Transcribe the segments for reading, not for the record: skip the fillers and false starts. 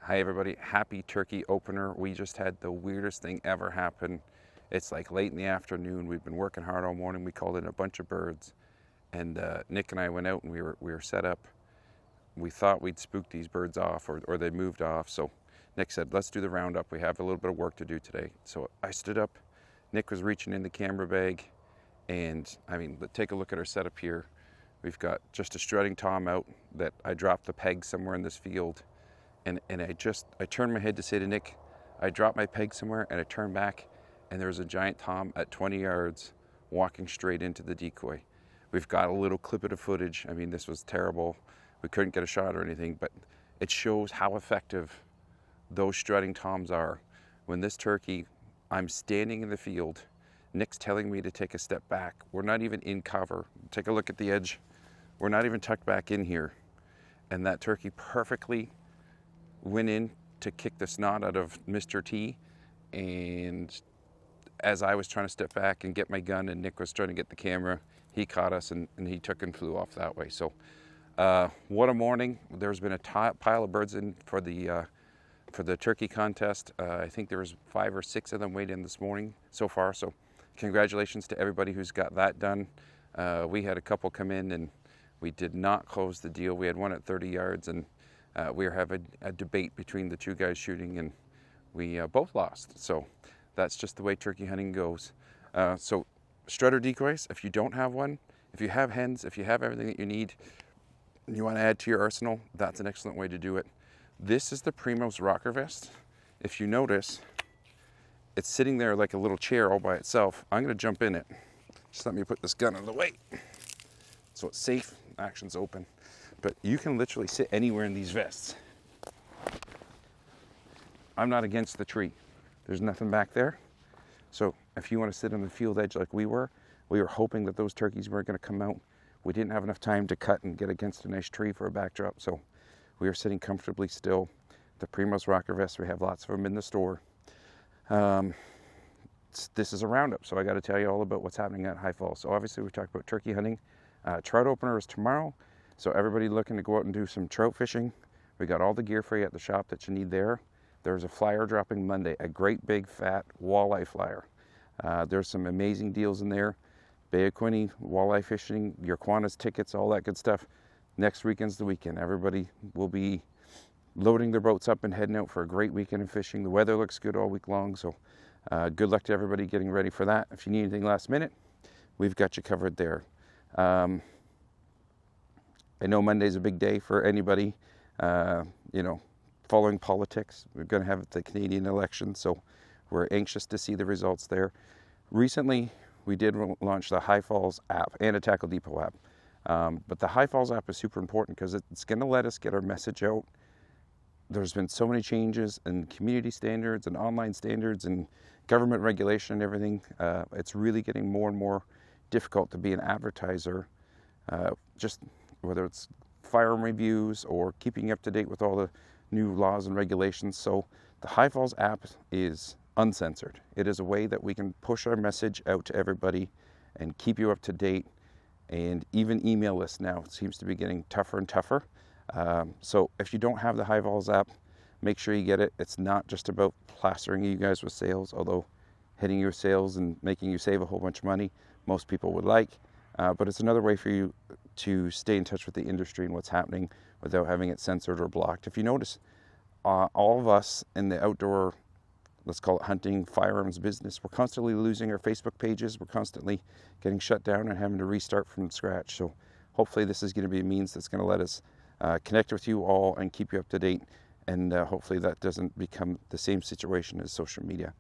Hi everybody, happy turkey opener. We just had the weirdest thing ever happen. It's like late in the afternoon. We've been working hard all morning. We called in a bunch of birds, and Nick and I went out and we were set up. We thought we'd spook these birds off, or they moved off. So Nick said, let's do the roundup. We have a little bit of work to do today. So I stood up. Nick was reaching in the camera bag, and I mean, take a look at our setup here. We've got just a strutting tom out that I dropped the peg somewhere in this field. And I turned my head to say to Nick, I dropped my peg somewhere, and I turned back, and there was a giant tom at 20 yards walking straight into the decoy. We've got a little clip of the footage. I mean, this was terrible. We couldn't get a shot or anything, but it shows how effective those strutting toms are. When this turkey, I'm standing in the field, Nick's telling me to take a step back. We're not even in cover. Take a look at the edge. We're not even tucked back in here. And that turkey perfectly went in to kick the snot out of Mr. T, and as I was trying to step back and get my gun and Nick was trying to get the camera, he caught us and he took and flew off that way. So what a morning. There's been a pile of birds in for the turkey contest. I think there was 5 or 6 of them weighed in this morning so far, so congratulations to everybody who's got that done. We had a couple come in and we did not close the deal. We had one at 30 yards, and we were having a debate between the two guys shooting, and we both lost. So that's just the way turkey hunting goes. So strutter decoys, if you don't have one, if you have hens, if you have everything that you need, and you want to add to your arsenal, that's an excellent way to do it. This is the Primos Rocker vest. If you notice, it's sitting there like a little chair all by itself. I'm going to jump in it. Just let me put this gun out of the way. So it's safe, action's open. But you can literally sit anywhere in these vests. I'm not against the tree. There's nothing back there. So if you want to sit on the field edge like we were hoping that those turkeys were going to come out. We didn't have enough time to cut and get against a nice tree for a backdrop. So we are sitting comfortably still. The Primos Rocker vests, we have lots of them in the store. This is a roundup, so I got to tell you all about what's happening at High Falls. So obviously we talked about turkey hunting. Trout opener is tomorrow. So everybody looking to go out and do some trout fishing, we got all the gear for you at the shop that you need there. There's a flyer dropping Monday, a great big fat walleye flyer. There's some amazing deals in there. Bay of Quinte, walleye fishing, your Kiwanis tickets, all that good stuff. Next weekend's the weekend. Everybody will be loading their boats up and heading out for a great weekend of fishing. The weather looks good all week long, so good luck to everybody getting ready for that. If you need anything last minute, we've got you covered there. I know Monday's a big day for anybody, following politics. We're going to have the Canadian election, so we're anxious to see the results there. Recently, we did launch the High Falls app and a Tackle Depot app. But the High Falls app is super important because it's going to let us get our message out. There's been so many changes in community standards and online standards and government regulation and everything. It's really getting more and more difficult to be an advertiser, just whether it's firearm reviews or keeping up to date with all the new laws and regulations. So the High Falls app is uncensored. It is a way that we can push our message out to everybody and keep you up to date. And even email lists now seems to be getting tougher and tougher. So if you don't have the High Falls app, make sure you get it. It's not just about plastering you guys with sales, although hitting your sales and making you save a whole bunch of money, most people would like. But it's another way for you to stay in touch with the industry and what's happening without having it censored or blocked. If you notice, all of us in the outdoor, let's call it hunting, firearms business, we're constantly losing our Facebook pages. We're constantly getting shut down and having to restart from scratch. So hopefully this is going to be a means that's going to let us connect with you all and keep you up to date. And hopefully that doesn't become the same situation as social media.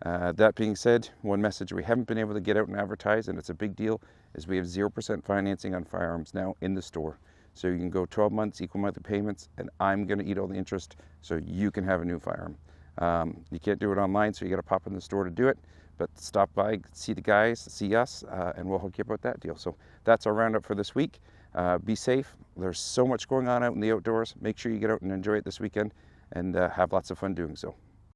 That being said, one message we haven't been able to get out and advertise, and it's a big deal, is we have 0% financing on firearms now in the store. So you can go 12 months, equal monthly payments, and I'm going to eat all the interest so you can have a new firearm. You can't do it online, so you got to pop in the store to do it. But stop by, see the guys, see us, and we'll hook you up with that deal. So that's our roundup for this week. Be safe. There's so much going on out in the outdoors. Make sure you get out and enjoy it this weekend and have lots of fun doing so.